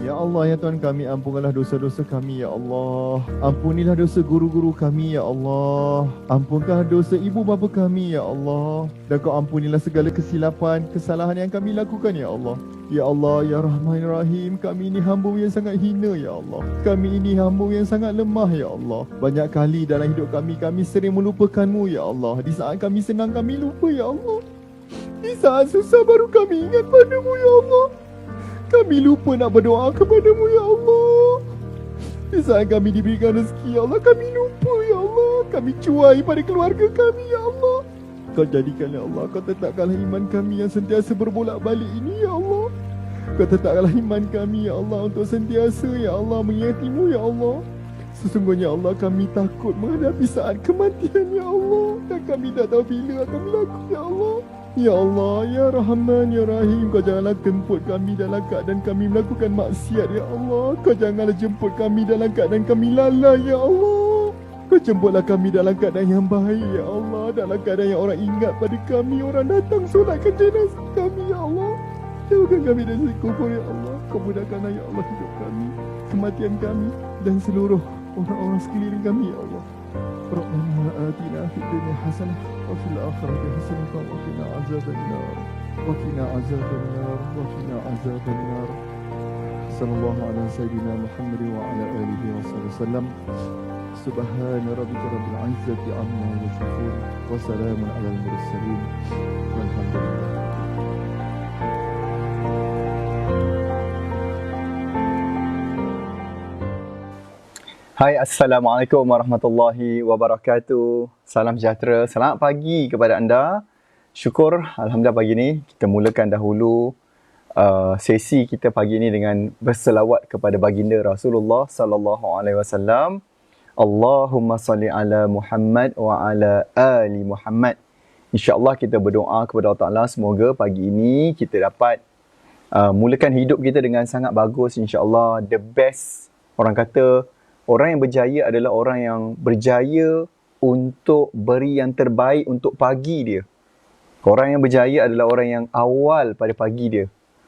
Ya Allah, ya Tuhan kami, ampunkanlah dosa-dosa kami, ya Allah. Ampunilah dosa guru-guru kami, ya Allah. Ampunkanlah dosa ibu bapa kami, ya Allah. Dan kau ampunilah segala kesilapan, kesalahan yang kami lakukan, ya Allah. Ya Allah, ya Rahman Rahim, kami ini hamba yang sangat hina, ya Allah. Kami ini hamba yang sangat lemah, ya Allah. Banyak kali dalam hidup kami sering melupakanmu, ya Allah. Di saat kami senang, kami lupa, ya Allah. Di saat susah baru kami ingat padamu, ya Allah. Kami lupa nak berdoa kepadamu, ya Allah. Di saat kami diberikan rezeki, ya Allah, kami lupa, ya Allah. Kami cuai pada keluarga kami, ya Allah. Kau jadikan, ya Allah, kau tetapkanlah iman kami yang sentiasa berbolak-balik ini, ya Allah. Kau tetapkanlah iman kami, ya Allah, untuk sentiasa, ya Allah, mengingatimu, ya Allah. Sesungguhnya, Allah, kami takut menghadapi saat kematian, ya Allah. Dan kami tak tahu bila akan berlaku, ya Allah. Ya Allah, ya Rahman, ya Rahim, kau janganlah jemput kami dalam keadaan kami melakukan maksiat, ya Allah. Kau janganlah jemput kami dalam keadaan kami lalai, ya Allah. Kau jemputlah kami dalam keadaan yang baik, ya Allah. Dalam keadaan yang orang ingat pada kami, orang datang solatkan jenazah kami, ya Allah. Jauhkan kami dari kubur, ya Allah. Kau mudahkanlah, ya Allah, hidup kami, kematian kami, dan seluruh orang-orang sekeliling kami, ya Allah. ربنا آتنا في الدنيا حسنة وفي الآخرة حسنة وقنا عذاب النار وقنا عذاب النار وقنا عذاب النار صلى الله على سيدنا محمد وعلى آله وصحبه وسلم سبحان ربك رب العزة عما يصفون وسلام على المرسلين والحمد لله. Hai, Assalamualaikum warahmatullahi wabarakatuh. Salam sejahtera, selamat pagi kepada anda. Syukur, Alhamdulillah pagi ni kita mulakan dahulu sesi kita pagi ni dengan berselawat kepada baginda Rasulullah sallallahu alaihi wasallam. Allahumma salli ala Muhammad wa ala ali Muhammad. InsyaAllah kita berdoa kepada Allah Ta'ala semoga pagi ini kita dapat mulakan hidup kita dengan sangat bagus, insyaAllah. The best, orang kata orang yang berjaya adalah orang yang berjaya untuk beri yang terbaik untuk pagi dia. Orang yang berjaya adalah orang yang awal pada pagi dia.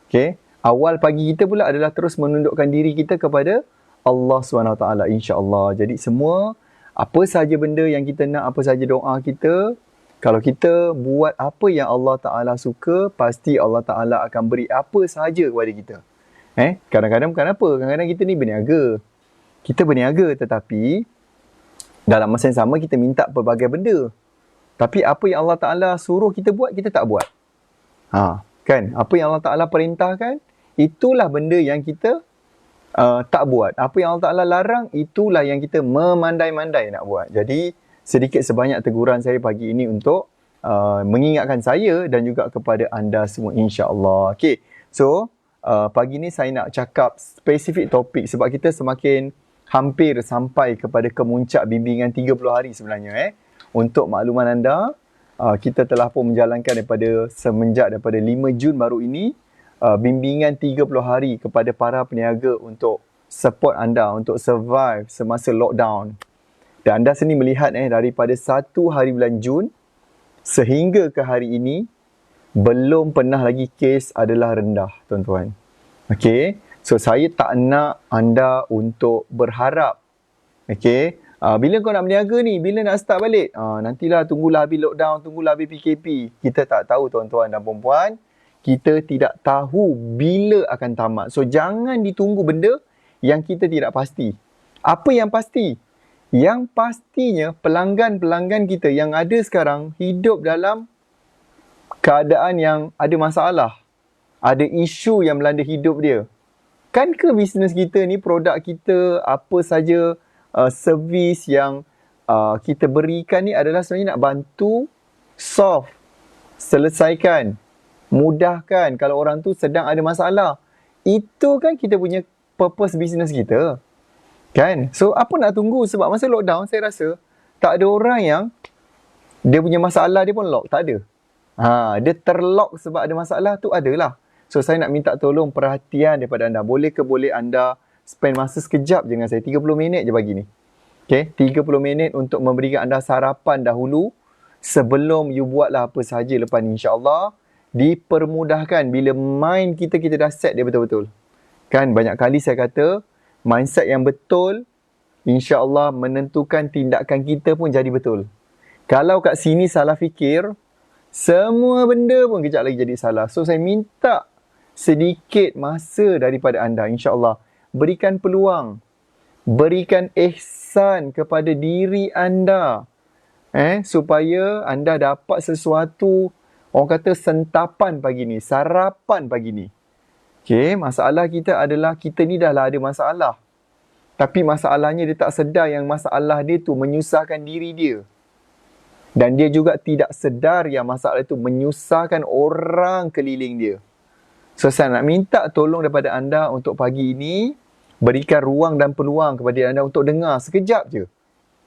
Okay? Awal pagi kita pula adalah terus menundukkan diri kita kepada Allah SWT, insya-Allah. Jadi semua, apa sahaja benda yang kita nak, apa sahaja doa kita, kalau kita buat apa yang Allah Ta'ala suka, pasti Allah Ta'ala akan beri apa sahaja kepada kita. Kadang-kadang bukan apa, kadang-kadang kita ni berniaga. Kita berniaga tetapi dalam masa yang sama kita minta pelbagai benda. Tapi apa yang Allah Ta'ala suruh kita buat, kita tak buat. Kan? Apa yang Allah Ta'ala perintahkan, itulah benda yang kita tak buat. Apa yang Allah Ta'ala larang, itulah yang kita memandai-mandai nak buat. Jadi, sedikit sebanyak teguran saya pagi ini untuk mengingatkan saya dan juga kepada anda semua, insya-Allah. Okay, so pagi ni saya nak cakap spesifik topik sebab kita semakin hampir sampai kepada kemuncak bimbingan 30 hari sebenarnya. Untuk makluman anda, kita telah pun menjalankan semenjak daripada 5 Jun baru ini, bimbingan 30 hari kepada para peniaga untuk support anda untuk survive semasa lockdown. Dan anda sendiri melihat daripada 1 hari bulan Jun sehingga ke hari ini, belum pernah lagi kes adalah rendah, tuan-tuan. Okay, so saya tak nak anda untuk berharap, okay, bila kau nak berniaga ni, bila nak start balik, nantilah, tunggulah habis lockdown, tunggulah habis PKP. Kita tak tahu, tuan-tuan dan puan-puan. Kita tidak tahu bila akan tamat. So jangan ditunggu benda yang kita tidak pasti. Apa yang pasti? Yang pastinya pelanggan-pelanggan kita yang ada sekarang hidup dalam keadaan yang ada masalah. Ada isu yang melanda hidup dia. Kan ke bisnes kita ni, produk kita, apa saja servis yang kita berikan ni adalah sebenarnya nak bantu solve, selesaikan, mudahkan kalau orang tu sedang ada masalah. Itu kan kita punya purpose bisnes kita. Kan? So apa nak tunggu? Sebab masa lockdown saya rasa tak ada orang yang dia punya masalah dia pun lock. Tak ada. Dia terlock sebab ada masalah tu adalah. So saya nak minta tolong perhatian daripada anda. Boleh anda spend masa sekejap je dengan saya, 30 minit je pagi ni. Okay, 30 minit untuk memberikan anda sarapan dahulu sebelum you buatlah apa sahaja lepas ni, insya-Allah. Dipermudahkan bila mind kita dah set dia betul-betul. Kan banyak kali saya kata, mindset yang betul insya-Allah menentukan tindakan kita pun jadi betul. Kalau kat sini salah fikir, semua benda pun kejap lagi jadi salah. So saya minta sedikit masa daripada anda, insya-Allah. Berikan peluang, berikan ihsan kepada diri anda. Supaya anda dapat sesuatu, orang kata sentapan pagi ni, sarapan pagi ni. Okay, masalah kita adalah kita ni dah lah ada masalah. Tapi masalahnya dia tak sedar yang masalah dia tu menyusahkan diri dia. Dan dia juga tidak sedar yang masalah itu menyusahkan orang keliling dia. So saya nak minta tolong daripada anda untuk pagi ini, berikan ruang dan peluang kepada anda untuk dengar sekejap je.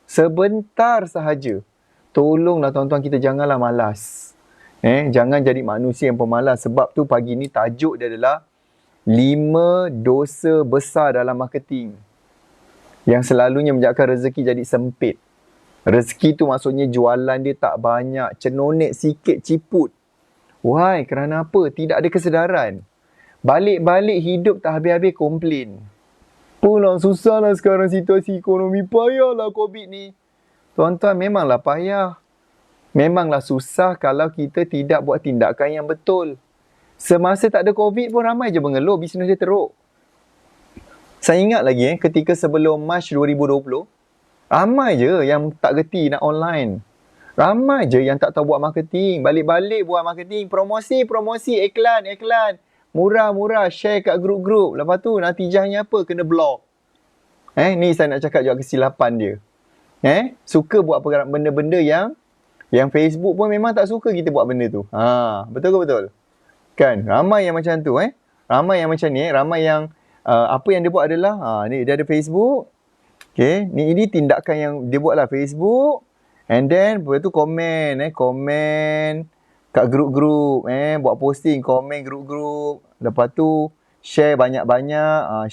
Sebentar sahaja. Tolonglah tuan-tuan, kita janganlah malas. Jangan jadi manusia yang pemalas. Sebab tu pagi ni tajuk dia adalah 5 dosa besar dalam marketing yang selalunya menyebabkan rezeki jadi sempit. Rezeki tu maksudnya jualan dia tak banyak, cenonek sikit, ciput. Why? Kerana apa? Tidak ada kesedaran. Balik-balik hidup tak habis-habis komplain. Pulang susah lah sekarang situasi ekonomi, payahlah COVID ni. Tuan-tuan, memanglah payah. Memanglah susah kalau kita tidak buat tindakan yang betul. Semasa tak ada COVID pun ramai je mengeluh, bisnes dia teruk. Saya ingat lagi ketika sebelum Mac 2020, ramai je yang tak gerti nak online. Ramai je yang tak tahu buat marketing. Balik-balik buat marketing. Promosi, iklan. Murah-murah, share kat grup-grup. Lepas tu natijahnya apa? Kena block. Ni saya nak cakap juga kesilapan dia. Suka buat benda-benda yang Facebook pun memang tak suka kita buat benda tu. Betul ke betul? Kan? Ramai yang macam tu. Ramai yang macam ni. Ramai yang apa yang dia buat adalah ni dia ada Facebook. Okay, ini tindakan yang dia buat lah Facebook. And then lepas tu komen kat grup-grup, buat posting, komen grup-grup. Lepas tu share banyak-banyak,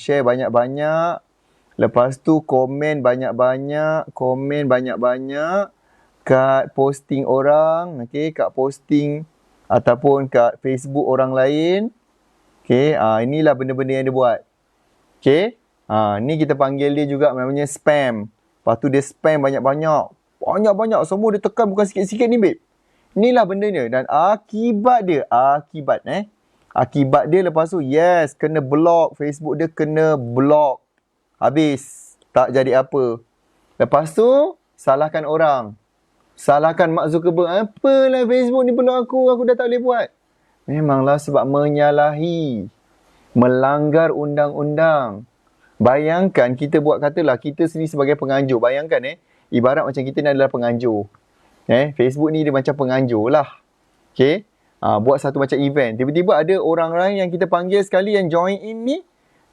Lepas tu komen banyak-banyak kat posting orang, okey, kat posting ataupun kat Facebook orang lain. Okey, inilah benda-benda yang dia buat. Okey. Ni kita panggil dia juga namanya spam. Lepas tu dia spam banyak-banyak. Banyak-banyak. Semua dia tekan bukan sikit-sikit ni, babe. Inilah bendanya. Dan akibat dia lepas tu, yes, kena block. Facebook dia kena block. Habis. Tak jadi apa. Lepas tu, salahkan orang. Salahkan Mark Zuckerberg. Apalah Facebook ni block aku dah tak boleh buat. Memanglah sebab menyalahi. Melanggar undang-undang. Bayangkan kita buat katalah kita sendiri sebagai penganjur. Bayangkan ibarat macam kita ni adalah penganjur. Facebook ni dia macam penganjur lah. Okay. Buat satu macam event. Tiba-tiba ada orang lain yang kita panggil sekali yang join in ni.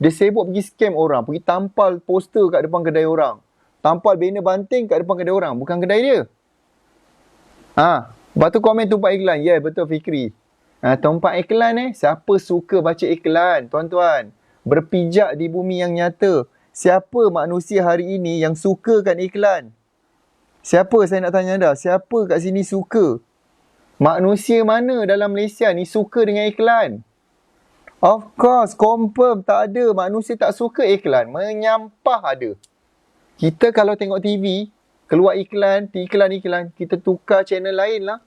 Dia sibuk pergi scam orang. Pergi tampal poster kat depan kedai orang. Tampal banner banting kat depan kedai orang. Bukan kedai dia. Lepas tu komen tumpat iklan. Ya, betul Fikri. Tumpat iklan siapa suka baca iklan, tuan-tuan? Berpijak di bumi yang nyata. Siapa manusia hari ini yang sukakan iklan? Siapa, saya nak tanya anda, siapa kat sini suka? Manusia mana dalam Malaysia ni suka dengan iklan? Of course, confirm tak ada. Manusia tak suka iklan. Menyampah ada. Kita kalau tengok TV, keluar iklan, kita tukar channel lain lah.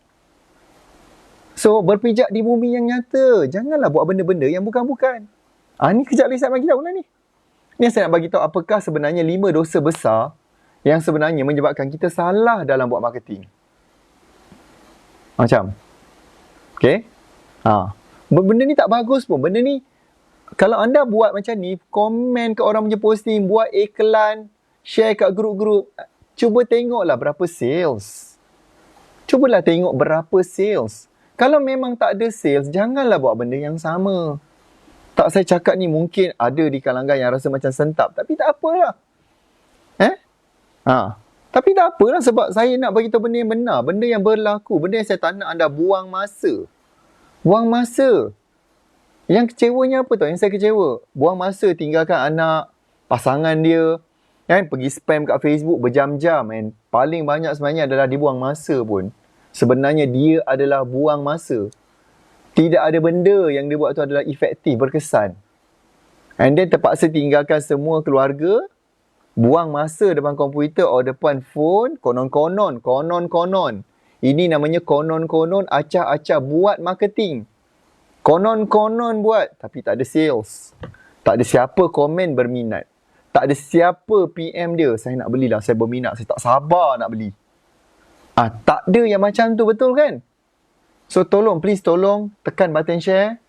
So, berpijak di bumi yang nyata. Janganlah buat benda-benda yang bukan-bukan. Ni kejap lagi saya bagi tahu lah ni. Ni saya nak bagi tahu apakah sebenarnya 5 dosa besar yang sebenarnya menyebabkan kita salah dalam buat marketing. Macam. Okay. Benda ni tak bagus pun. Benda ni, kalau anda buat macam ni, komen ke orang punya posting, buat iklan, share kat grup-grup, cuba tengoklah berapa sales. Cubalah tengok berapa sales. Kalau memang tak ada sales, janganlah buat benda yang sama. Tak, saya cakap ni mungkin ada di kalangan yang rasa macam sentap. Tapi tak apalah. Tapi tak apalah sebab saya nak bagi tahu benda yang benar. Benda yang berlaku. Benda yang saya tak nak anda buang masa. Buang masa. Yang kecewanya apa tau? Yang saya kecewa. Buang masa tinggalkan anak, pasangan dia. Pergi spam kat Facebook berjam-jam. Paling banyak sebenarnya adalah dia buang masa pun. Sebenarnya dia adalah buang masa. Tidak ada benda yang dia buat tu adalah efektif, berkesan. And then terpaksa tinggalkan semua keluarga, buang masa depan komputer atau depan phone, konon-konon. Ini namanya konon-konon, acah-acah buat marketing. Konon-konon buat, tapi tak ada sales. Tak ada siapa komen berminat. Tak ada siapa PM dia, saya nak belilah, saya berminat, saya tak sabar nak beli. Tak ada yang macam tu, betul kan? So please tolong tekan button share.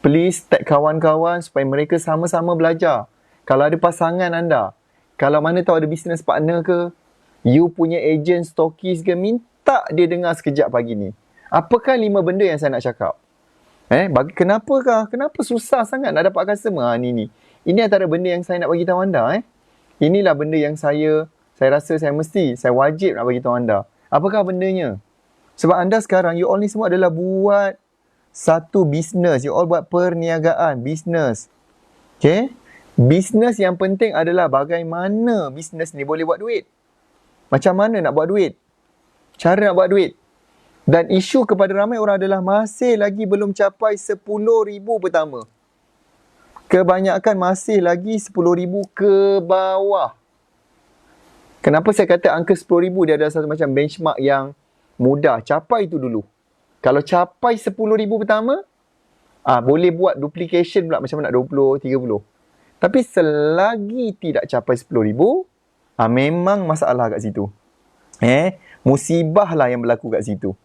Please tag kawan-kawan supaya mereka sama-sama belajar. Kalau ada pasangan anda, kalau mana tahu ada business partner ke, you punya agent, stokis ke, minta dia dengar sekejap pagi ni. Apakah 5 benda yang saya nak cakap? Kenapa susah sangat nak dapat customer? Ni. Ini antara benda yang saya nak bagi tahu anda. Inilah benda yang saya rasa saya wajib nak bagi tahu anda. Apakah bendanya? Sebab anda sekarang, you all ni semua adalah buat satu bisnes. You all buat perniagaan, bisnes. Okay? Bisnes yang penting adalah bagaimana bisnes ni boleh buat duit. Macam mana nak buat duit. Cara nak buat duit. Dan isu kepada ramai orang adalah masih lagi belum capai 10,000 pertama. Kebanyakan masih lagi 10,000 ke bawah. Kenapa saya kata angka 10,000 dia adalah satu macam benchmark yang mudah. Capai itu dulu. Kalau capai 10,000 pertama, boleh buat duplication pula macam mana nak 20, 30. Tapi selagi tidak capai 10,000, memang masalah kat situ. Musibah lah yang berlaku kat situ.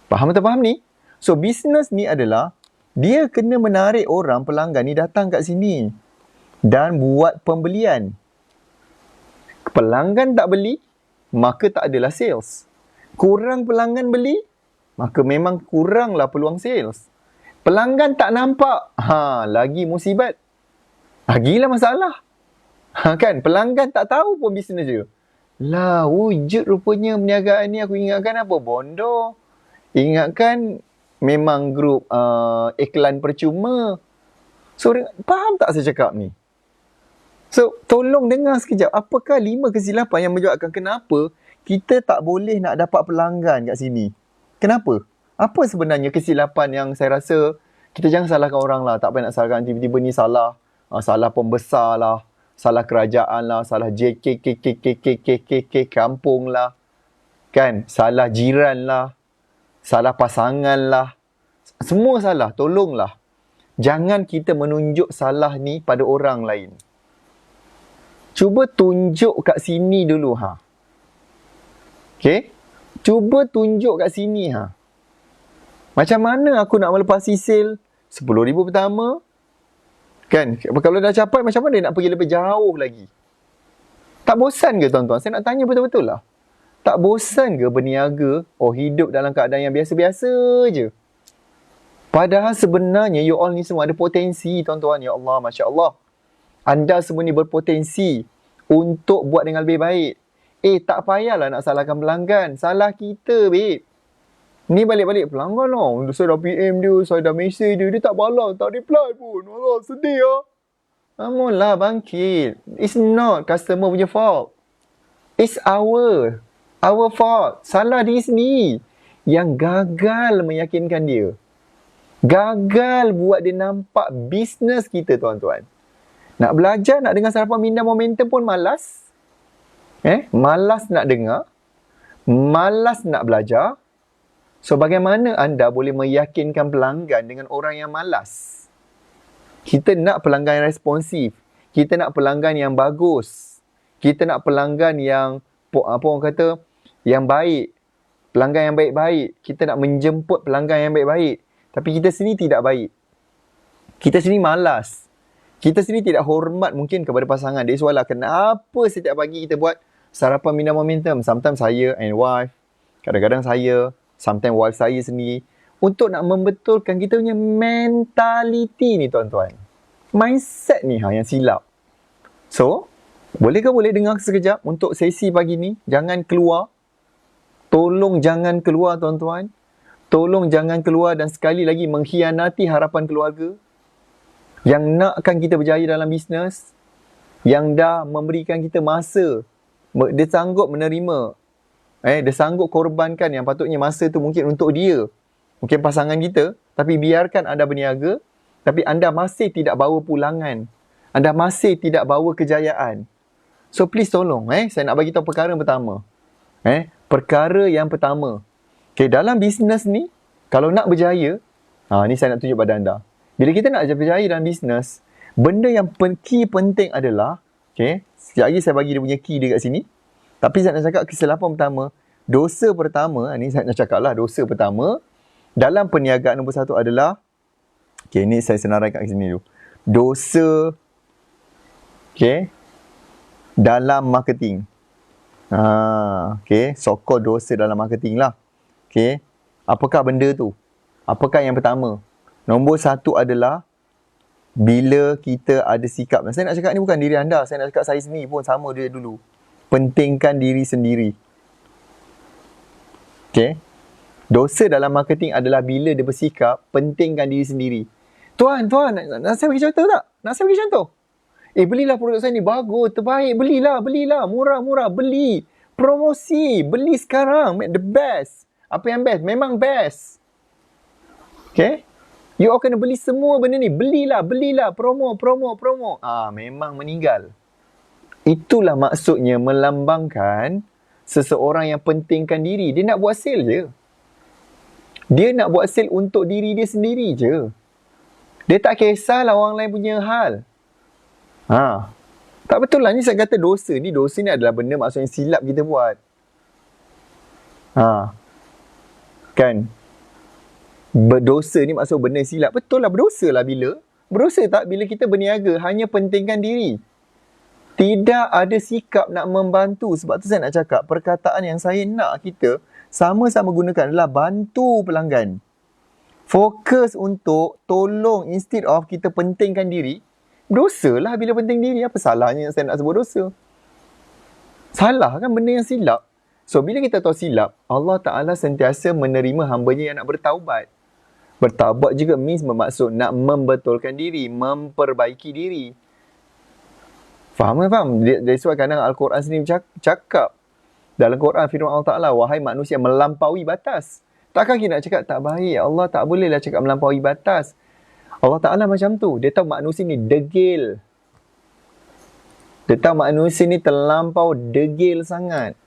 Faham atau faham ni? So, bisnes ni adalah, dia kena menarik orang, pelanggan ni datang kat sini. Dan buat pembelian. Pelanggan tak beli, maka tak adalah sales. Kurang pelanggan beli, maka memang kuranglah peluang sales. Pelanggan tak nampak, lagi musibat. Lagilah masalah. Kan, pelanggan tak tahu pun bisnes dia. Lah, wujud rupanya perniagaan ni aku ingatkan apa? Bondo. Ingatkan memang grup iklan percuma. So, faham tak saya cakap ni? So, tolong dengar sekejap. Apakah 5 kesilapan yang menyebabkan kenapa kita tak boleh nak dapat pelanggan kat sini? Kenapa? Apa sebenarnya kesilapan yang saya rasa kita jangan salahkan orang lah. Tak payah nak salahkan tiba-tiba ni salah. Salah pembesar lah. Salah kerajaan lah. Salah JK kampung lah. Kan? Salah jiran lah. Salah pasangan lah. Semua salah. Tolonglah. Jangan kita menunjuk salah ni pada orang lain. Cuba tunjuk kat sini dulu. Okay? Cuba tunjuk kat sini. Macam mana aku nak melepasi sale 10,000 pertama? Kan? Kalau dah capai, macam mana nak pergi lebih jauh lagi? Tak bosan ke tuan-tuan? Saya nak tanya betul-betul lah. Tak bosan ke berniaga? Hidup dalam keadaan yang biasa-biasa je? Padahal sebenarnya you all ni semua ada potensi tuan-tuan. Ya Allah, Masya Allah. Anda semua ni berpotensi untuk buat dengan lebih baik. Tak payahlah nak salahkan pelanggan. Salah kita, babe. Ni balik-balik pelanggan lah. Saya dah PM dia, saya dah message dia. Dia tak balas, tak reply pun. Allah, sedih lah. Namunlah bangkit. It's not customer punya fault. It's our fault. Salah diri sendiri. Yang gagal meyakinkan dia. Gagal buat dia nampak bisnes kita, tuan-tuan. Nak belajar, nak dengar sarapan minda momentum pun malas. Malas nak dengar. Malas nak belajar. So, bagaimana anda boleh meyakinkan pelanggan dengan orang yang malas? Kita nak pelanggan yang responsif. Kita nak pelanggan yang bagus. Kita nak pelanggan yang, apa orang kata, yang baik. Pelanggan yang baik-baik. Kita nak menjemput pelanggan yang baik-baik. Tapi kita sendiri tidak baik. Kita sendiri malas. Kita sendiri tidak hormat mungkin kepada pasangan. Dia soalan kenapa setiap pagi kita buat sarapan minda momentum. Sometimes saya and wife. Kadang-kadang saya. Sometimes wife saya sendiri. Untuk nak membetulkan kita punya mentality ni tuan-tuan. Mindset ni yang silap. So, boleh dengar sekejap untuk sesi pagi ni? Jangan keluar. Tolong jangan keluar tuan-tuan. Tolong jangan keluar dan sekali lagi mengkhianati harapan keluarga. Yang nakkan kita berjaya dalam bisnes. Yang dah memberikan kita masa. Dia sanggup menerima. Dia sanggup korbankan yang patutnya masa tu mungkin untuk dia. Mungkin pasangan kita. Tapi biarkan anda berniaga. tapi anda masih tidak bawa pulangan. Anda masih tidak bawa kejayaan. So please tolong, saya nak bagi tahu perkara yang pertama. Perkara yang pertama. Okay, dalam bisnes ni, kalau nak berjaya, ni saya nak tunjuk pada anda. Bila kita nak berjaya dalam bisnes, benda yang key penting adalah, okay, sekejap lagi saya bagi dia punya key dekat sini. Tapi saya nak cakap kesilapan pertama, dosa pertama, ni saya nak cakap lah, dosa pertama, dalam perniagaan nombor satu adalah, okay, ni saya senaraikan kat sini dulu. Dosa, okay, dalam marketing. Okay, so-called dosa dalam marketing lah. Okay, apakah benda tu? Apakah yang pertama? Nombor satu adalah bila kita ada sikap. Saya nak cakap ni bukan diri anda, saya nak cakap saya sendiri pun sama dia dulu. Pentingkan diri sendiri. Okay, dosa dalam marketing adalah bila dia bersikap pentingkan diri sendiri. Tuan, nak saya bagi contoh tak? Nak saya bagi contoh? Belilah produk saya ni, bagus, terbaik, belilah, murah, beli. Promosi, beli sekarang, make the best. Apa yang best? Memang best. Okay? You all kena beli semua benda ni. Belilah, promo. Memang meninggal. Itulah maksudnya melambangkan seseorang yang pentingkan diri. Dia nak buat sale je. Dia nak buat sale untuk diri dia sendiri je. Dia tak kisahlah orang lain punya hal. Tak betul lah. Ni saya kata dosa. Dosa ni adalah benda maksudnya silap kita buat. Kan? Berdosa ni maksud benda silap. Betul lah, berdosa lah bila? Berdosa tak bila kita berniaga hanya pentingkan diri? Tidak ada sikap nak membantu. Sebab tu saya nak cakap, perkataan yang saya nak kita sama-sama gunakan adalah bantu pelanggan. Fokus untuk tolong instead of kita pentingkan diri. Dosa lah bila penting diri. Apa salahnya saya nak sebut dosa? Salah kan benda yang silap. So bila kita tahu silap, Allah Ta'ala sentiasa menerima hambanya yang nak bertaubat. Bertaubat juga means bermaksud nak membetulkan diri, memperbaiki diri. Faham? That's why kadang Al-Quran sendiri cakap. Dalam Quran firman Allah Ta'ala, wahai manusia melampaui batas. Takkan kita nak cakap tak baik? Allah tak bolehlah cakap melampaui batas. Allah Ta'ala macam tu. Dia tahu manusia ni degil. Dia tahu manusia ni terlampau degil sangat.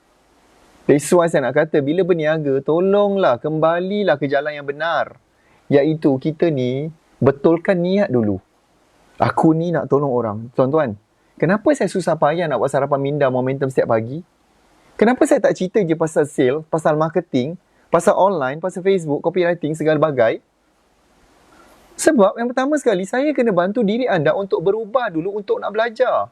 That's why saya nak kata, bila berniaga, tolonglah, kembalilah ke jalan yang benar. Iaitu kita ni, betulkan niat dulu. Aku ni nak tolong orang. Tuan-tuan, kenapa saya susah payah nak buat sarapan minda momentum setiap pagi? Kenapa saya tak cerita je pasal sale, pasal marketing, pasal online, pasal Facebook, copywriting, segala bagai? Sebab yang pertama sekali, saya kena bantu diri anda untuk berubah dulu untuk nak belajar.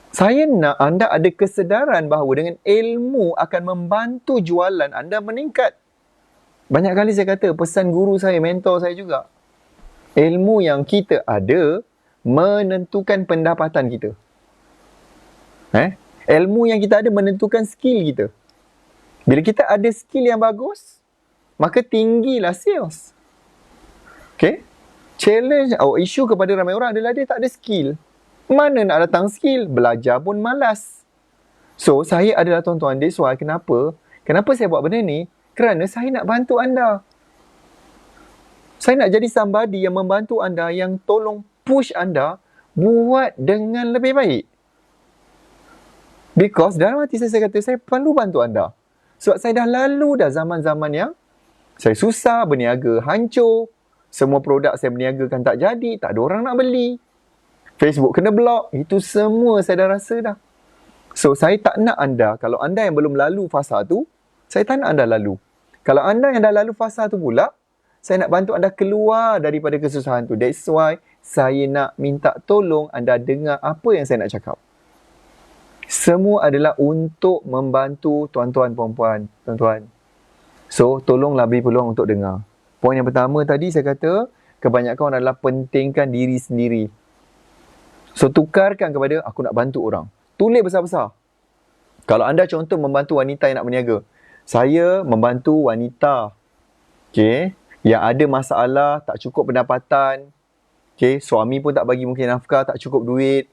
Saya nak anda ada kesedaran bahawa dengan ilmu akan membantu jualan anda meningkat. Banyak kali saya kata, pesan guru saya, mentor saya juga. Ilmu yang kita ada menentukan pendapatan kita. Ilmu yang kita ada menentukan skill kita. Bila kita ada skill yang bagus, maka tinggilah sales. Okay? Challenge atau isu kepada ramai orang adalah dia tak ada skill. Mana nak datang skill? Belajar pun malas. So, saya adalah tuan-tuan, that's why kenapa saya buat benda ni? Kerana saya nak bantu anda. Saya nak jadi somebody yang membantu anda, yang tolong push anda buat dengan lebih baik. Because dalam hati saya kata, saya perlu bantu anda. Sebab saya dah lalu dah zaman-zaman yang saya susah, berniaga hancur, semua produk saya berniagakan tak jadi, tak ada orang nak beli. Facebook kena block. Itu semua saya dah rasa dah. So, saya tak nak anda, kalau anda yang belum lalu fasa tu, saya tak nak anda lalu. Kalau anda yang dah lalu fasa tu pula, saya nak bantu anda keluar daripada kesusahan tu. That's why saya nak minta tolong anda dengar apa yang saya nak cakap. Semua adalah untuk membantu tuan-tuan, perempuan, tuan-tuan. So, tolonglah beri peluang untuk dengar. Poin yang pertama tadi saya kata, kebanyakan orang adalah pentingkan diri sendiri. So, tukarkan kepada aku nak bantu orang. Tulis besar-besar. Kalau anda contoh membantu wanita yang nak berniaga. Saya membantu wanita, okay, yang ada masalah, tak cukup pendapatan. Okay, suami pun tak bagi mungkin nafkah, tak cukup duit.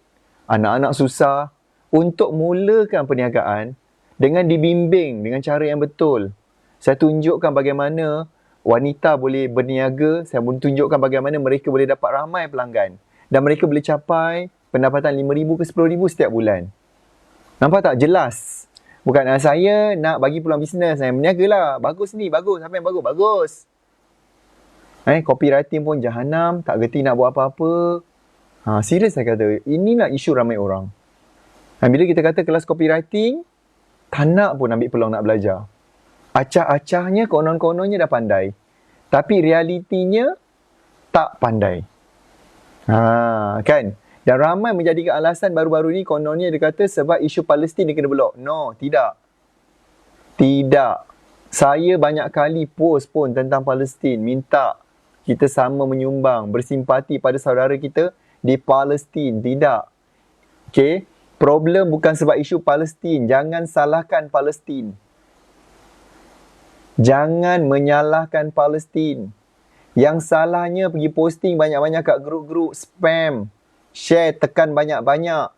Anak-anak susah. Untuk mulakan perniagaan dengan dibimbing dengan cara yang betul. Saya tunjukkan bagaimana wanita boleh berniaga, saya boleh tunjukkan bagaimana mereka boleh dapat ramai pelanggan. Dan mereka boleh capai pendapatan RM5,000 ke RM10,000 setiap bulan. Nampak tak? Jelas. Bukan saya nak bagi peluang bisnes, saya berniaga lah. Bagus ni, bagus. Apa yang bagus? Bagus. Copywriting pun jahanam, tak gerti nak buat apa-apa. Serius saya kata, inilah isu ramai orang. Bila kita kata kelas copywriting, tak nak pun ambil peluang nak belajar. Acah-acahnya, konon-kononnya dah pandai. Tapi realitinya, tak pandai. Kan? Dan ramai menjadikan alasan baru-baru ni kononnya dia kata sebab isu Palestin dia kena blok. No, tidak. Tidak. Saya banyak kali post pun tentang Palestin. Minta kita sama menyumbang, bersimpati pada saudara kita di Palestin. Tidak. Okay? Problem bukan sebab isu Palestin. Jangan salahkan Palestin. Jangan menyalahkan Palestin. Yang salahnya pergi posting banyak-banyak kat grup-grup spam. Share, tekan banyak-banyak.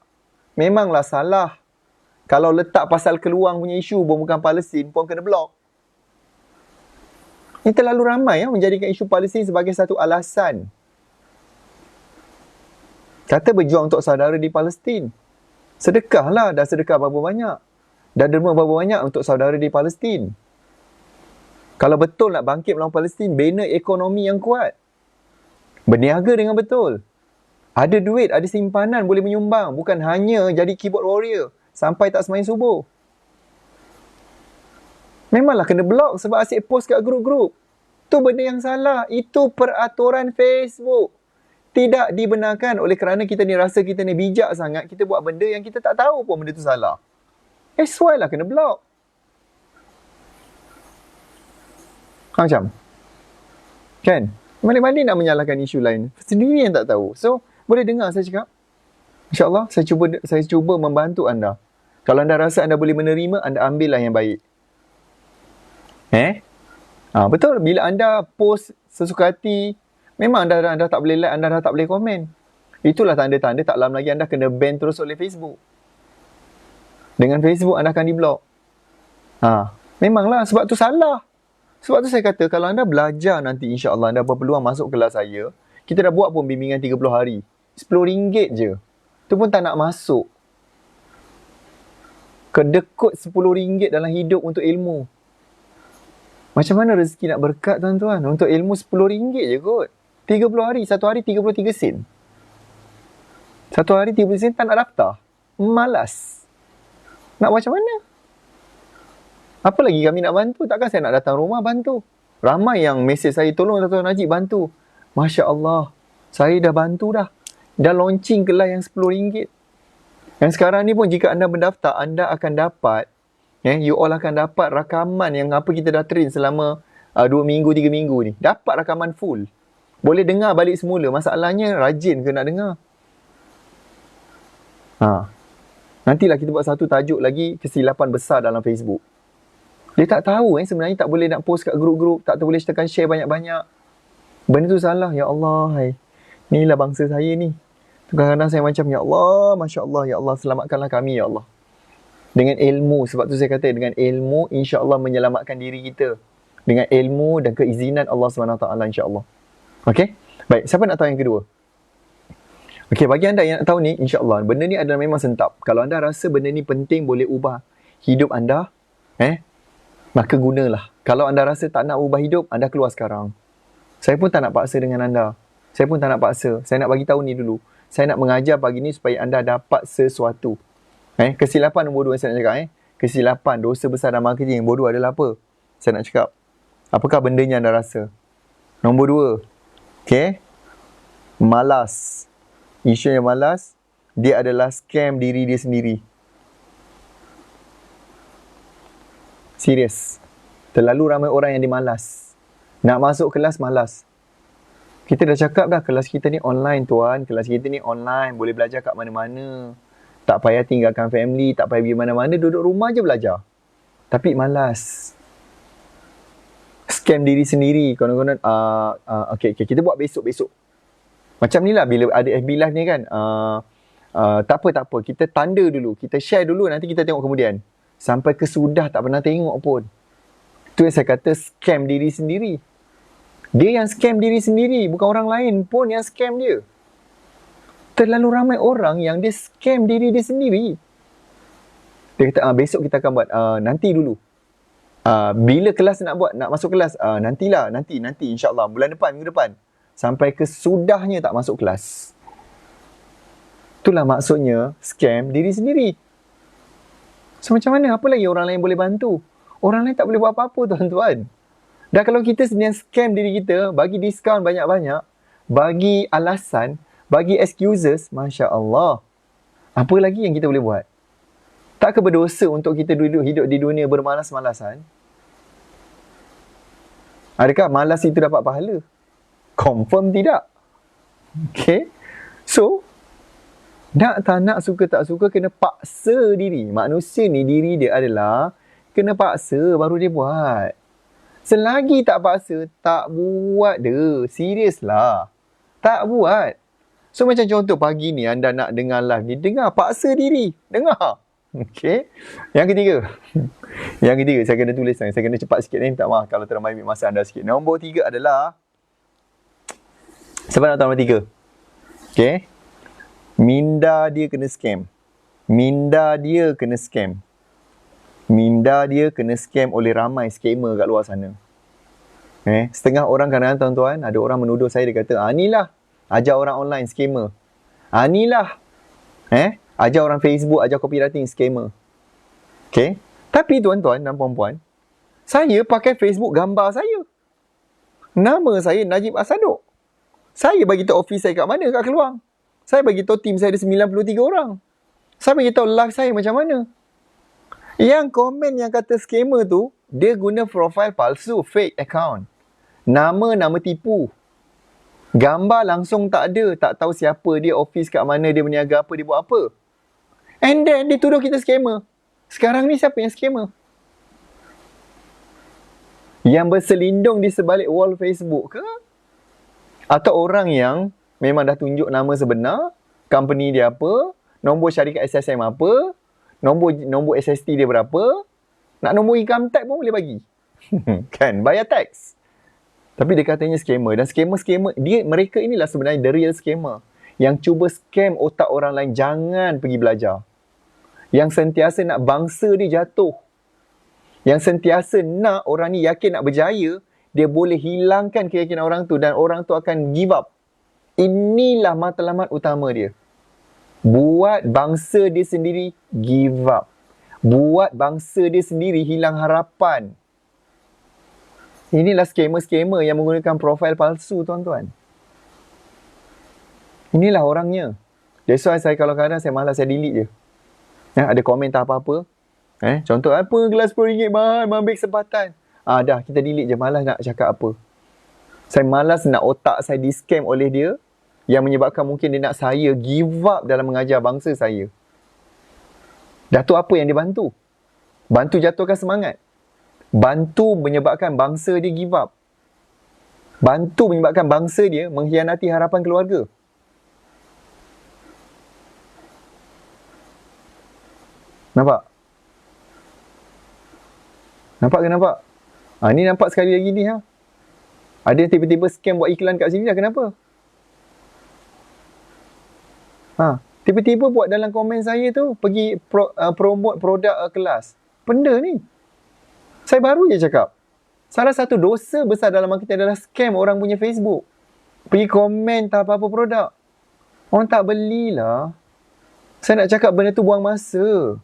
Memanglah salah. Kalau letak pasal keluang punya isu pun bukan Palestin pun kena blok. Ini terlalu ramai menjadikan isu Palestin sebagai satu alasan. Kata berjuang untuk saudara di Palestin. Sedekahlah. Dah sedekah berapa banyak. Dah derma berapa banyak untuk saudara di Palestin. Kalau betul nak bangkit melawan Palestin, bina ekonomi yang kuat. Berniaga dengan betul. Ada duit, ada simpanan, boleh menyumbang. Bukan hanya jadi keyboard warrior sampai tak sembahyang subuh. Memanglah kena blok sebab asyik post kat grup-grup. Itu benda yang salah. Itu peraturan Facebook. Tidak dibenarkan oleh kerana kita ni rasa kita ni bijak sangat. Kita buat benda yang kita tak tahu pun benda tu salah. That's why lah kena blok. Macam? Kan? Balik-balik nak menyalahkan isu lain. Sendiri yang tak tahu. So, boleh dengar saya cakap? InsyaAllah, saya cuba membantu anda. Kalau anda rasa anda boleh menerima, anda ambillah yang baik. Betul, bila anda post sesuka hati, memang anda tak boleh like, anda dah tak boleh komen. Itulah tanda-tanda tak lama lagi anda kena ban terus oleh Facebook. Dengan Facebook anda akan diblok. Memanglah, sebab tu salah. Sebab tu saya kata, kalau anda belajar nanti insyaAllah anda berpeluang masuk kelas saya, kita dah buat pun bimbingan 30 hari. RM10 je. Tu pun tak nak masuk. Kedekut RM10 dalam hidup untuk ilmu. Macam mana rezeki nak berkat tuan-tuan? Untuk ilmu RM10 je kot. 30 hari, satu hari 33 sen. Satu hari 30 sen tak nak daftar. Malas. Nak macam mana? Apa lagi kami nak bantu? Takkan saya nak datang rumah bantu. Ramai yang mesej saya, tolong Tuan Najib bantu. Masya Allah. Saya dah bantu dah. Dah launching kelas yang RM10. Dan sekarang ni pun jika anda mendaftar, anda akan dapat, you all akan dapat rakaman yang apa kita dah train selama 2 minggu, 3 minggu ni. Dapat rakaman full. Boleh dengar balik semula. Masalahnya rajin ke nak dengar? Nantilah kita buat satu tajuk lagi, kesilapan besar dalam Facebook. Dia tak tahu sebenarnya tak boleh nak post kat grup-grup, tak boleh tekan share banyak-banyak. Benda tu salah. Ya Allah, inilah bangsa saya ni. Kadang-kadang saya macam, ya Allah, Masya Allah, ya Allah, selamatkanlah kami, ya Allah. Dengan ilmu, sebab tu saya kata, dengan ilmu, insya Allah menyelamatkan diri kita. Dengan ilmu dan keizinan Allah SWT, insya Allah. Okay? Baik, siapa nak tahu yang kedua? Okay, bagi anda yang nak tahu ni, insya Allah, benda ni adalah memang sentap. Kalau anda rasa benda ni penting, boleh ubah hidup anda, maka gunalah. Kalau anda rasa tak nak ubah hidup, anda keluar sekarang. Saya pun tak nak paksa dengan anda. Saya pun tak nak paksa. Saya nak bagi tahu ni dulu. Saya nak mengajar pagi ni supaya anda dapat sesuatu. Kesilapan nombor 2 saya nak cakap. Kesilapan, dosa besar dalam marketing. Nombor 2 adalah apa? Saya nak cakap. Apakah bendanya anda rasa? Nombor 2. Okay. Malas. Isu yang malas, dia adalah scam diri dia sendiri. Serius. Terlalu ramai orang yang dimalas. Nak masuk kelas malas. Kita dah cakap dah, kelas kita ni online tuan. Kelas kita ni online, boleh belajar kat mana-mana. Tak payah tinggalkan family, tak payah pergi mana-mana, duduk rumah je belajar. Tapi malas. Scam diri sendiri. Konon-konon, okay, kita buat besok-besok. Macam ni lah, bila ada FB Live ni kan, tak apa. Kita tanda dulu, kita share dulu, nanti kita tengok kemudian. Sampai kesudah tak pernah tengok pun. Itu yang saya kata scam diri sendiri. Dia yang scam diri sendiri, bukan orang lain pun yang scam dia. Terlalu ramai orang yang dia scam diri dia sendiri. Dia kata, besok kita akan buat, nanti dulu. Bila kelas nak buat, nak masuk kelas, nantilah, nanti, insyaAllah, bulan depan, minggu depan. Sampai ke sudahnya tak masuk kelas. Itulah maksudnya scam diri sendiri. So macam mana? Apa lagi orang lain boleh bantu? Orang lain tak boleh buat apa-apa, tuan-tuan. Dan kalau kita sendiri scam diri kita, bagi diskaun banyak-banyak, bagi alasan, bagi excuses, Masya Allah. Apa lagi yang kita boleh buat? Tak ke berdosa untuk kita hidup di dunia bermalas-malasan? Adakah malas itu dapat pahala? Confirm tidak. Okay? So, nak tak nak, suka tak suka, kena paksa diri. Manusia ni, diri dia adalah kena paksa baru dia buat. Selagi tak paksa, tak buat dia. Serius lah. Tak buat. So macam contoh pagi ni anda nak dengar live ni, dengar, paksa diri. Dengar. Okay. Yang ketiga. Yang ketiga, saya kena tulis. Saya kena cepat sikit ni. Tak maaf kalau terlalu ambil masa anda sikit. Nombor 3 adalah, siapa nak tahu nombor 3? Okay. Minda dia kena scam. Minda dia kena scam. Minda dia kena scam oleh ramai scammer kat luar sana. Setengah orang kadang-kadang, tuan-tuan, ada orang menuduh saya, dia kata, inilah ajar orang online scammer. Inilah ajar orang Facebook, ajar copywriting scammer. Okay. Tapi tuan-tuan dan puan-puan, saya pakai Facebook gambar saya. Nama saya Najib Asadok. Saya bagi tahu office saya kat mana, kat Keluang. Saya bagi tahu tim saya ada 93 orang. Saya bagi tahu live saya macam mana. Yang komen yang kata scammer tu, dia guna profile palsu, fake account. Nama tipu. Gambar langsung tak ada, tak tahu siapa dia, office kat mana, dia berniaga apa, dia buat apa. And then dia tuduh kita scammer. Sekarang ni siapa yang scammer? Yang berselindung di sebalik wall Facebook ke? Atau orang yang memang dah tunjuk nama sebenar, company dia apa, nombor syarikat SSM apa, nombor SST dia berapa, nak nombor income tax pun boleh bagi. Kan, bayar tax. Tapi dia katanya scammer. Dan scammer, mereka inilah sebenarnya the real scammer. Yang cuba scam otak orang lain, jangan pergi belajar. Yang sentiasa nak bangsa dia jatuh. Yang sentiasa nak orang ni yakin nak berjaya, dia boleh hilangkan keyakinan orang tu dan orang tu akan give up. Inilah matlamat utama dia. Buat bangsa dia sendiri give up. Buat bangsa dia sendiri hilang harapan. Inilah scammer-scammer yang menggunakan profil palsu, tuan-tuan. Inilah orangnya. That's why saya kalau kadang saya malas, saya delete je. Ada komen tak apa-apa. Contoh, apa gelas RM10 mahal, ambil kesempatan. Dah, kita delete je. Malas nak cakap apa. Saya malas nak otak saya di-scam oleh dia, yang menyebabkan mungkin dia nak saya give up dalam mengajar bangsa saya. Dah tu apa yang dia bantu? Bantu jatuhkan semangat. Bantu menyebabkan bangsa dia give up. Bantu menyebabkan bangsa dia mengkhianati harapan keluarga. Nampak? Nampak ke nampak? Ni nampak sekali lagi ni. Ada yang tiba-tiba scam buat iklan kat sini dah, kenapa? Tiba-tiba buat dalam komen saya tu, pergi promote produk kelas. Benda ni. Saya baru je cakap. Salah satu dosa besar dalam marketing adalah scam orang punya Facebook. Pergi komen tak apa-apa produk. Orang tak belilah. Saya nak cakap benda tu buang masa.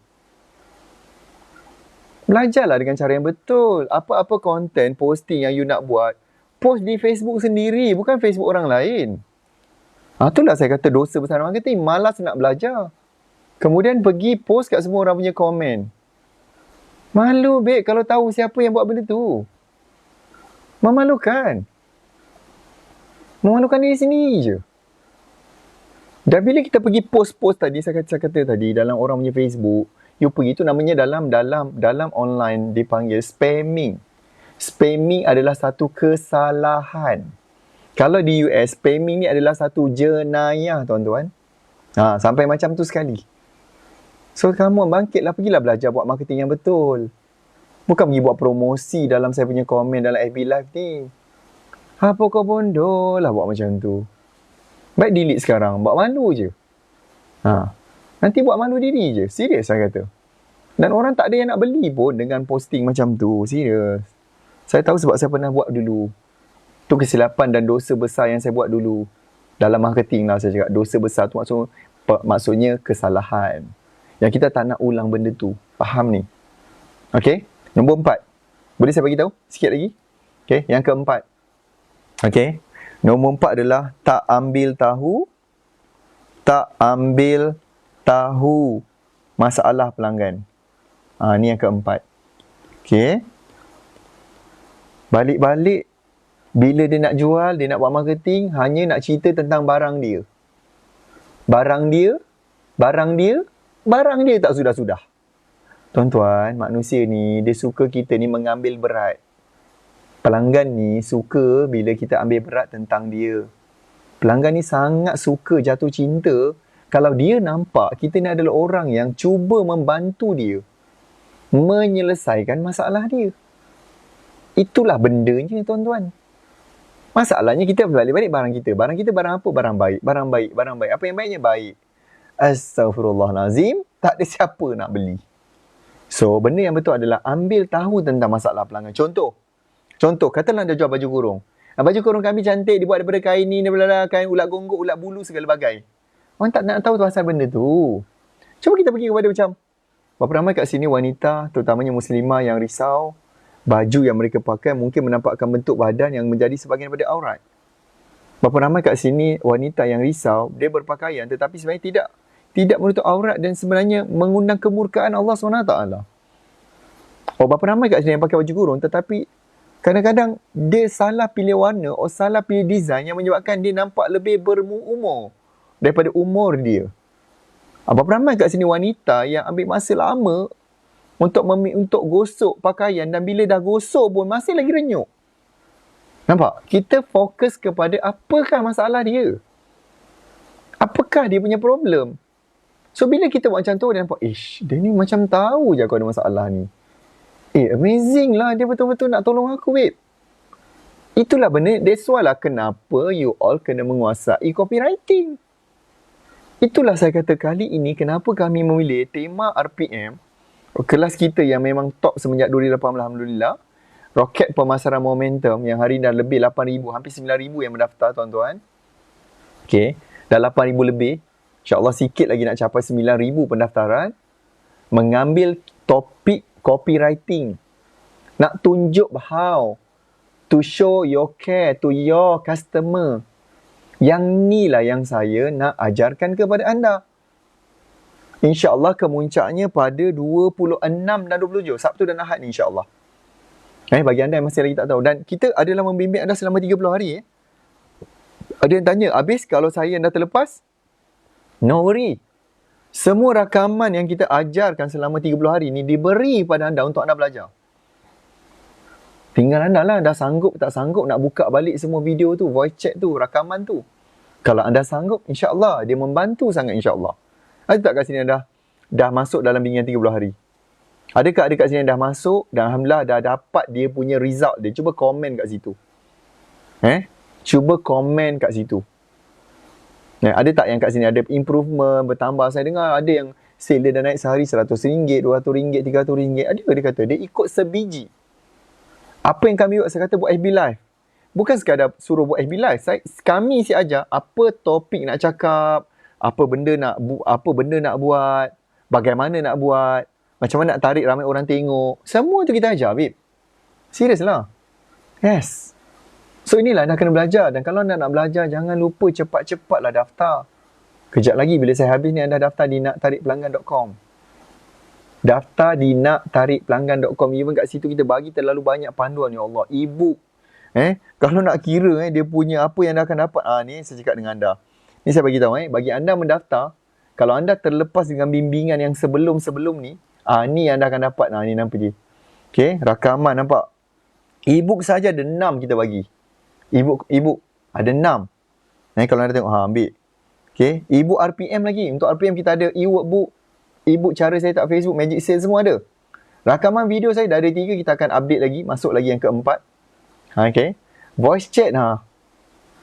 Belajarlah dengan cara yang betul. Apa-apa konten, posting yang you nak buat, post di Facebook sendiri, bukan Facebook orang lain. Itulah saya kata dosa besar marketing. Malas nak belajar. Kemudian pergi post kat semua orang punya komen. Malu, babe, kalau tahu siapa yang buat benda tu. Memalukan. Memalukan diri sendiri je. Dan bila kita pergi post-post tadi, saya kata tadi, dalam orang punya Facebook, you pergi, itu namanya dalam online dipanggil spamming. Spamming adalah satu kesalahan. Kalau di US, spamming ni adalah satu jenayah, tuan-tuan. Sampai macam tu sekali. So, kamu bangkitlah, pergilah belajar buat marketing yang betul. Bukan pergi buat promosi dalam saya punya komen dalam FB Live ni. Apa kau bodoh lah buat macam tu. Baik delete sekarang. Buat malu je. Nanti buat malu diri je. Serius saya kata. Dan orang tak ada yang nak beli pun dengan posting macam tu. Serius. Saya tahu sebab saya pernah buat dulu. Itu kesilapan dan dosa besar yang saya buat dulu. Dalam marketing lah saya cakap. Dosa besar tu maksudnya kesalahan. Yang kita tak nak ulang benda tu. Faham ni? Okay. Nombor 4. Boleh saya bagi tahu sikit lagi? Okay. Yang keempat. Okay. Nombor 4 adalah tak ambil tahu. Tak ambil tahu masalah pelanggan. Ni yang keempat. Okay. Balik-balik, bila dia nak jual, dia nak buat marketing, hanya nak cerita tentang barang dia. Barang dia tak sudah-sudah. Tuan-tuan, manusia ni, dia suka kita ni mengambil berat. Pelanggan ni suka bila kita ambil berat tentang dia. Pelanggan ni sangat suka jatuh cinta kalau dia nampak kita ni adalah orang yang cuba membantu dia menyelesaikan masalah dia. Itulah bendanya, tuan-tuan. Masalahnya kita balik-balik barang kita. Barang kita barang apa? Barang baik. Apa yang baiknya? Baik. Astaghfirullahalazim. Tak ada siapa nak beli. So, benda yang betul adalah ambil tahu tentang masalah pelanggan. Contoh, katalah anda jual baju kurung. Baju kurung kami cantik, dibuat daripada kain ni, daripada kain ulat gonggok, ulat bulu, segala bagai. Orang tak nak tahu pasal benda tu. Cuba kita pergi kepada macam, berapa ramai kat sini wanita, terutamanya muslimah yang risau, baju yang mereka pakai mungkin menampakkan bentuk badan yang menjadi sebahagian daripada aurat. Berapa ramai kat sini wanita yang risau, dia berpakaian tetapi sebenarnya tidak menutup aurat dan sebenarnya mengundang kemurkaan Allah SWT. Berapa ramai kat sini yang pakai baju kurung tetapi kadang-kadang dia salah pilih warna atau salah pilih design yang menyebabkan dia nampak lebih berumur daripada umur dia. Berapa ramai kat sini wanita yang ambil masa lama untuk gosok pakaian dan bila dah gosok pun masih lagi renyuk. Nampak? Kita fokus kepada apakah masalah dia. Apakah dia punya problem. So bila kita buat macam tu, dia nampak, dia ni macam tahu je aku ada masalah ni. Amazing lah, dia betul-betul nak tolong aku, babe. Itulah benda, that's why lah kenapa you all kena menguasai copywriting. Itulah saya kata kali ini kenapa kami memilih tema RPM, kelas kita yang memang top semenjak 2018, Alhamdulillah. Roket pemasaran momentum yang hari ini dah lebih 8,000, hampir 9,000 yang mendaftar, tuan-tuan. Okay, dah 8,000 lebih. InsyaAllah sikit lagi nak capai 9,000 pendaftaran. Mengambil topik copywriting. Nak tunjuk how to show your care to your customer. Yang ni lah yang saya nak ajarkan kepada anda. InsyaAllah kemuncaknya pada 26 dan 27. Sabtu dan Ahad ni insyaAllah. Bagi anda yang masih lagi tak tahu. Dan kita adalah membimbing anda selama 30 hari. Ada yang tanya, habis kalau saya dah terlepas? No worry. Semua rakaman yang kita ajarkan selama 30 hari ni diberi pada anda untuk anda belajar. Tinggal anda lah, dah sanggup tak sanggup nak buka balik semua video tu, voice chat tu, rakaman tu. Kalau anda sanggup, insyaAllah dia membantu sangat insyaAllah. Ada tak kat sini dah masuk dalam bimbingan 30 hari? Adakah ada kat sini yang dah masuk dan Alhamdulillah dah dapat dia punya result dia? Cuba komen kat situ. Cuba komen kat situ. Ada tak yang kat sini ada improvement, bertambah? Saya dengar ada yang sale dia dah naik sehari RM100, RM200, RM300. Ada dia kata dia ikut sebiji. Apa yang kami buat, saya kata buat FB Live. Bukan sekadar suruh buat FB Live. Kami si ajar apa topik nak cakap, apa benda nak buat, bagaimana nak buat, macam mana nak tarik ramai orang tengok. Semua tu kita ajar, babe. Serius lah. Yes. So inilah dah kena belajar. Dan kalau anda nak belajar, jangan lupa cepat-cepatlah daftar. Kejap lagi bila saya habis ni, anda daftar di naktarikpelanggan.com. Daftar di naktarikpelanggan.com. Even kat situ kita bagi terlalu banyak panduan, ya Allah. E-book. Kalau nak kira dia punya apa yang anda akan dapat. Ni saya cakap dengan anda. Ni saya bagi tahu. Bagi anda mendaftar, kalau anda terlepas dengan bimbingan yang sebelum-sebelum ni, ni anda akan dapat. Ni nampak dia. Okay, rakaman nampak. E-book saja ada 6 kita bagi. E-book ada 6. Kalau anda tengok, ambil. Okay, e-book RPM lagi. Untuk RPM kita ada e-workbook, e-book cara saya tak Facebook, Magic Sale, semua ada. Rakaman video saya dah ada 3, kita akan update lagi, masuk lagi yang keempat. Okay. Voice chat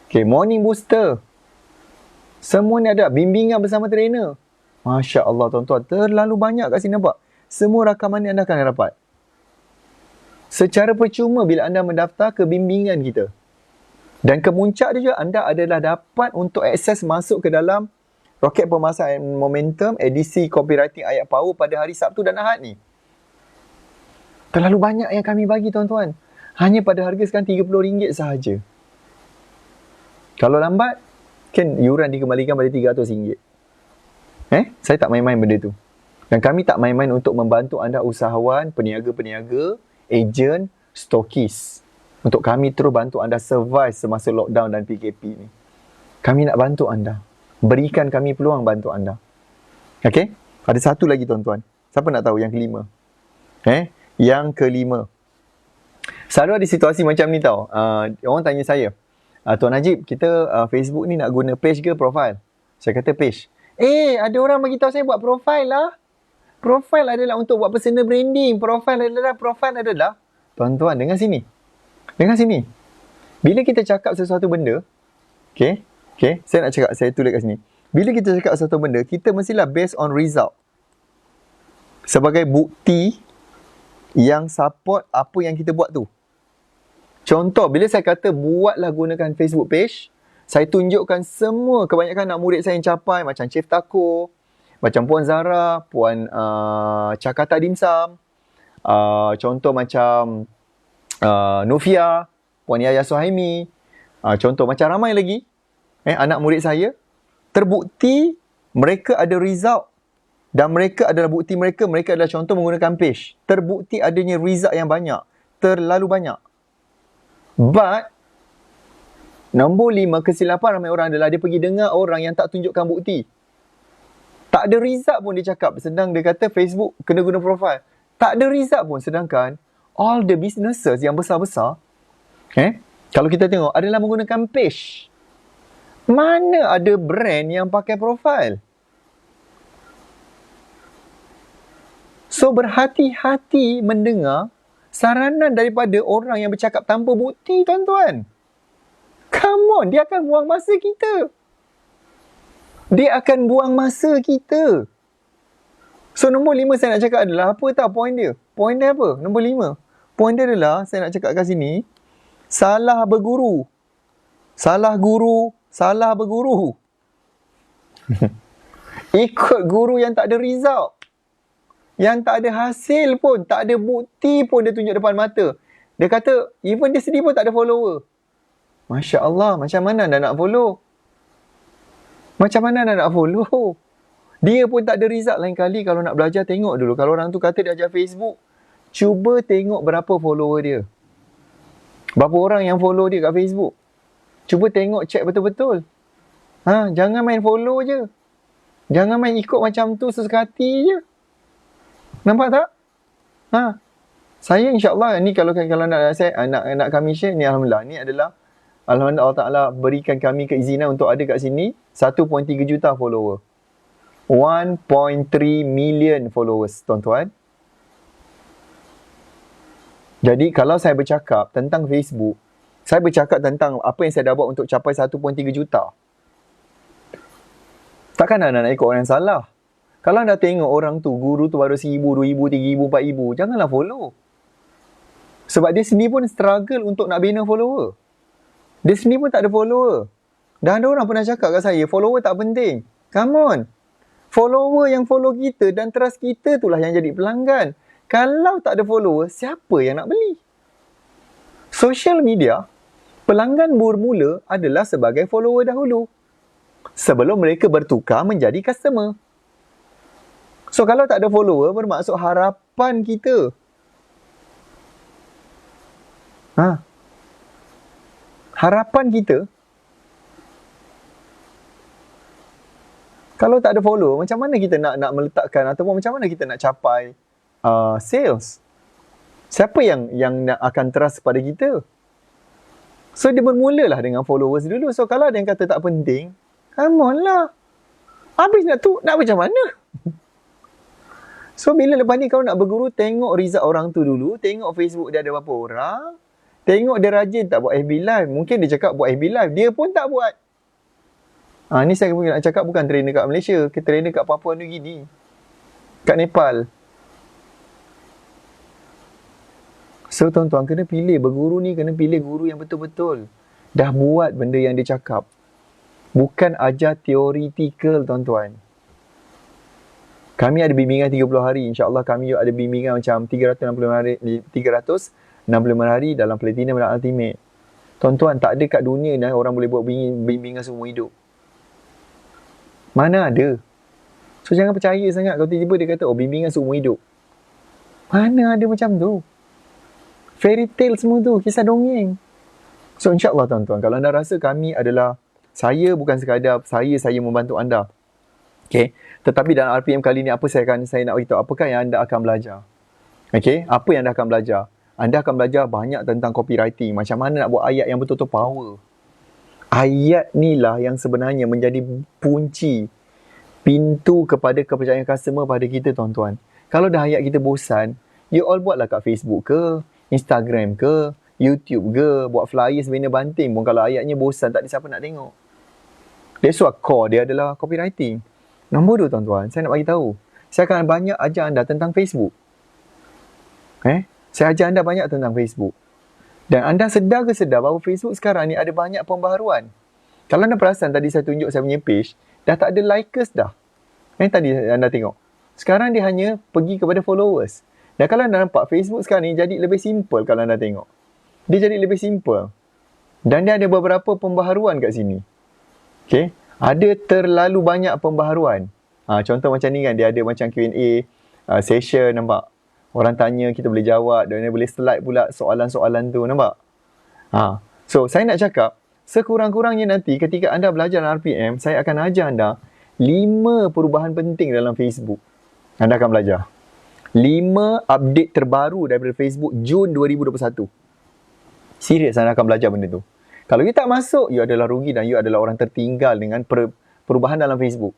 Okay, morning booster. Semua ni ada. Bimbingan bersama trainer. Masya Allah tuan-tuan. Terlalu banyak kat sini nampak. Semua rakaman ni anda akan dapat. Secara percuma bila anda mendaftar ke bimbingan kita. Dan kemuncak dia juga, anda adalah dapat untuk akses masuk ke dalam Roket Pemasaran Momentum edisi copywriting ayat power pada hari Sabtu dan Ahad ni. Terlalu banyak yang kami bagi tuan-tuan. Hanya pada harga sekarang RM30 sahaja. Kalau lambat, kan yuran dikembalikan pada RM300. Saya tak main-main benda tu. Dan kami tak main-main untuk membantu anda usahawan, peniaga-peniaga, ejen, stokis. Untuk kami terus bantu anda survive semasa lockdown dan PKP ni. Kami nak bantu anda. Berikan kami peluang bantu anda. Okay? Ada satu lagi tuan-tuan. Siapa nak tahu yang kelima? Yang kelima. Selalu ada situasi macam ni tau. Orang tanya saya, Tuan Najib, kita Facebook ni nak guna page ke profile? Saya kata page. Ada orang bagi tahu saya buat profile lah. Profile adalah untuk buat personal branding. Profile adalah. Tuan-tuan, dengar sini. Bila kita cakap sesuatu benda, okay, saya nak cakap, saya tulis kat sini. Bila kita cakap sesuatu benda, kita mestilah based on result. Sebagai bukti yang support apa yang kita buat tu. Contoh, bila saya kata buatlah gunakan Facebook page, saya tunjukkan semua kebanyakan anak murid saya yang capai, macam Chef Taco, macam Puan Zara, Puan Cakata Dimsum, contoh macam Nufia, Puan Yaya Suhaimi, contoh macam ramai lagi anak murid saya, terbukti mereka ada result dan mereka adalah bukti mereka adalah contoh menggunakan page. Terbukti adanya result yang banyak, terlalu banyak. But nombor 5, kesilapan ramai orang adalah dia pergi dengar orang yang tak tunjukkan bukti. Tak ada result pun dia cakap, sedang dia kata Facebook kena guna profile. Tak ada result pun, sedangkan all the businesses yang besar-besar, kalau kita tengok adalah menggunakan page. Mana ada brand yang pakai profile? So berhati-hati mendengar saranan daripada orang yang bercakap tanpa bukti, tuan-tuan. Come on, dia akan buang masa kita. So nombor 5 saya nak cakap adalah, apa tak point dia? Point dia apa? Nombor 5. Point dia adalah, saya nak cakap kat sini, salah berguru. Ikut guru yang tak ada result. Yang tak ada hasil pun, tak ada bukti pun dia tunjuk depan mata. Dia kata, even dia sendiri pun tak ada follower. Masya Allah, macam mana anda nak follow? Dia pun tak ada result. Lain kali kalau nak belajar, tengok dulu. Kalau orang tu kata dia ajar Facebook, cuba tengok berapa follower dia. Berapa orang yang follow dia kat Facebook. Cuba tengok, check betul-betul. Jangan main follow je. Jangan main ikut macam tu sesuka hati je. Nampak tak? Saya insyaAllah ni kalau nak saya nak kami share ni, alhamdulillah. Ni adalah alhamdulillah Allah Ta'ala berikan kami keizinan untuk ada kat sini 1.3 juta follower. 1.3 million followers, tuan-tuan. Jadi kalau saya bercakap tentang Facebook, saya bercakap tentang apa yang saya dah buat untuk capai 1.3 juta. Takkan anda nak ikut orang yang salah. Kalau anda tengok orang tu, guru tu baru 1,000, 2,000, 3,000, 4,000, janganlah follow. Sebab dia sendiri pun struggle untuk nak bina follower. Dia sendiri pun tak ada follower. Dan ada orang pernah cakap kat saya, follower tak penting. Come on. Follower yang follow kita dan trust kita itulah yang jadi pelanggan. Kalau tak ada follower, siapa yang nak beli? Social media, pelanggan bermula adalah sebagai follower dahulu. Sebelum mereka bertukar menjadi customer. So kalau tak ada follower, bermaksud harapan kita. Harapan kita. Kalau tak ada follower, macam mana kita nak meletakkan ataupun macam mana kita nak capai sales? Siapa yang akan trust pada kita? So dia bermulalah dengan followers dulu. So kalau ada yang kata tak penting, come on lah. Habis nak macam mana? So bila lepas ni kau nak berguru, tengok result orang tu dulu. Tengok Facebook dia ada berapa orang. Tengok dia rajin tak buat FB Live. Mungkin dia cakap buat FB Live. Dia pun tak buat. Ni saya nak cakap bukan trainer kat Malaysia. Trainer kat Papua New Guinea. Kat Nepal. So tuan-tuan, kena pilih. Berguru ni kena pilih guru yang betul-betul dah buat benda yang dia cakap. Bukan ajar teoretikal, tuan-tuan. Kami ada bimbingan 30 hari. InsyaAllah kami ada bimbingan macam 365 hari dalam Platinum dan Ultimate. Tuan-tuan, tak ada kat dunia ni orang boleh buat bimbingan seumur hidup. Mana ada? So jangan percaya sangat kalau tiba-tiba dia kata, bimbingan seumur hidup. Mana ada macam tu? Fairy tale semua tu, kisah dongeng. So insyaAllah tuan-tuan, kalau anda rasa kami adalah, saya bukan sekadar saya membantu anda. Okay. Tetapi dalam RPM kali ni, apa saya nak beritahu, apakah yang anda akan belajar? Okay. Apa yang anda akan belajar? Anda akan belajar banyak tentang copywriting. Macam mana nak buat ayat yang betul-betul power. Ayat ni lah yang sebenarnya menjadi kunci, pintu kepada kepercayaan customer pada kita, tuan-tuan. Kalau dah ayat kita bosan, you all buatlah kat Facebook ke, Instagram ke, YouTube ke, buat flyers bina banting pun kalau ayatnya bosan, tak ada siapa nak tengok. That's why core dia adalah copywriting. Nombor 2, tuan-tuan, saya nak bagi tahu. Saya akan banyak ajar anda tentang Facebook. Saya ajar anda banyak tentang Facebook. Dan anda sedar ke sedar bahawa Facebook sekarang ni ada banyak pembaharuan. Kalau anda perasan tadi saya tunjuk saya punya page, dah tak ada likers dah. Tadi anda tengok. Sekarang dia hanya pergi kepada followers. Dan kalau anda nampak Facebook sekarang ni jadi lebih simple kalau anda tengok. Dia jadi lebih simple. Dan dia ada beberapa pembaharuan kat sini. Okay. Ada terlalu banyak pembaharuan. Contoh macam ni kan, dia ada macam Q&A session, nampak? Orang tanya, kita boleh jawab. Dan dia boleh slide pula soalan-soalan tu, nampak? So, saya nak cakap, sekurang-kurangnya nanti ketika anda belajar dalam RPM, saya akan ajar anda 5 perubahan penting dalam Facebook. Anda akan belajar 5 update terbaru daripada Facebook Jun 2021. Serius anda akan belajar benda tu. Kalau you tak masuk, you adalah rugi dan you adalah orang tertinggal dengan perubahan dalam Facebook.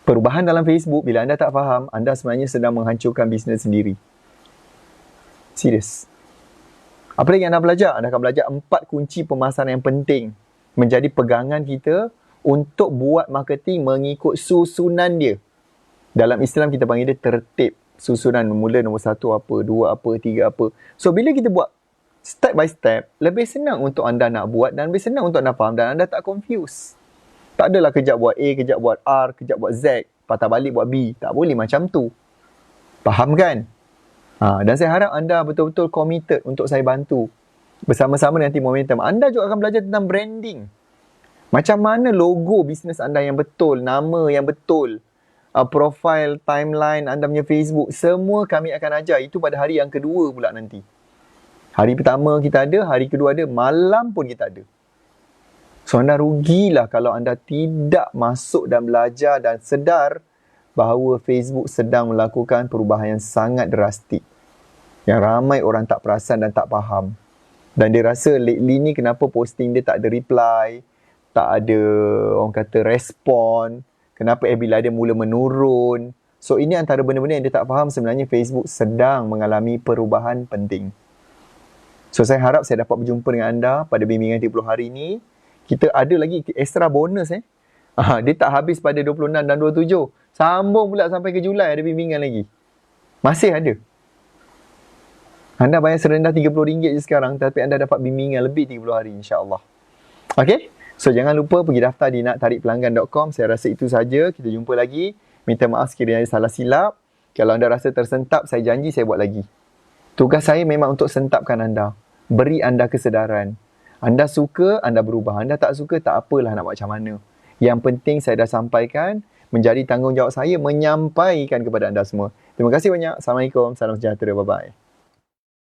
Perubahan dalam Facebook, bila anda tak faham, anda sebenarnya sedang menghancurkan bisnes sendiri. Serius. Apa lagi anda belajar? Anda akan belajar 4 kunci pemasaran yang penting. Menjadi pegangan kita untuk buat marketing mengikut susunan dia. Dalam Islam kita panggil dia tertib. Susunan mula nombor 1 apa, 2 apa, 3 apa. So bila kita buat step by step, lebih senang untuk anda nak buat dan lebih senang untuk anda faham dan anda tak confuse. Tak adalah kejap buat A, kejap buat R, kejap buat Z, patah balik buat B. Tak boleh macam tu. Faham kan? Dan saya harap anda betul-betul committed untuk saya bantu. Bersama-sama nanti momentum. Anda juga akan belajar tentang branding. Macam mana logo bisnes anda yang betul, nama yang betul, profile, timeline anda punya Facebook. Semua kami akan ajar. Itu pada hari yang kedua pula nanti. Hari pertama kita ada, hari kedua ada, malam pun kita ada. So anda rugilah kalau anda tidak masuk dan belajar dan sedar bahawa Facebook sedang melakukan perubahan yang sangat drastik. Yang ramai orang tak perasan dan tak faham. Dan dia rasa lately ni kenapa posting dia tak ada reply, tak ada orang kata respon, kenapa FB Live dia mula menurun. So ini antara benda-benda yang dia tak faham, sebenarnya Facebook sedang mengalami perubahan penting. So saya harap saya dapat berjumpa dengan anda pada bimbingan 30 hari ini. Kita ada lagi extra bonus dia tak habis pada 26 dan 27. Sambung pula sampai ke Julai ada bimbingan lagi. Masih ada. Anda bayar serendah RM30 je sekarang, tapi anda dapat bimbingan lebih 30 hari insya-Allah. Okey? So jangan lupa pergi daftar di naktarikpelanggan.com. Saya rasa itu saja. Kita jumpa lagi. Minta maaf sekiranya ada salah silap. Kalau anda rasa tersentap, saya janji saya buat lagi. Tugas saya memang untuk sentapkan anda. Beri anda kesedaran. Anda suka, anda berubah. Anda tak suka, tak apalah nak buat macam mana. Yang penting saya dah sampaikan, menjadi tanggungjawab saya menyampaikan kepada anda semua. Terima kasih banyak. Assalamualaikum. Salam sejahtera. Bye-bye.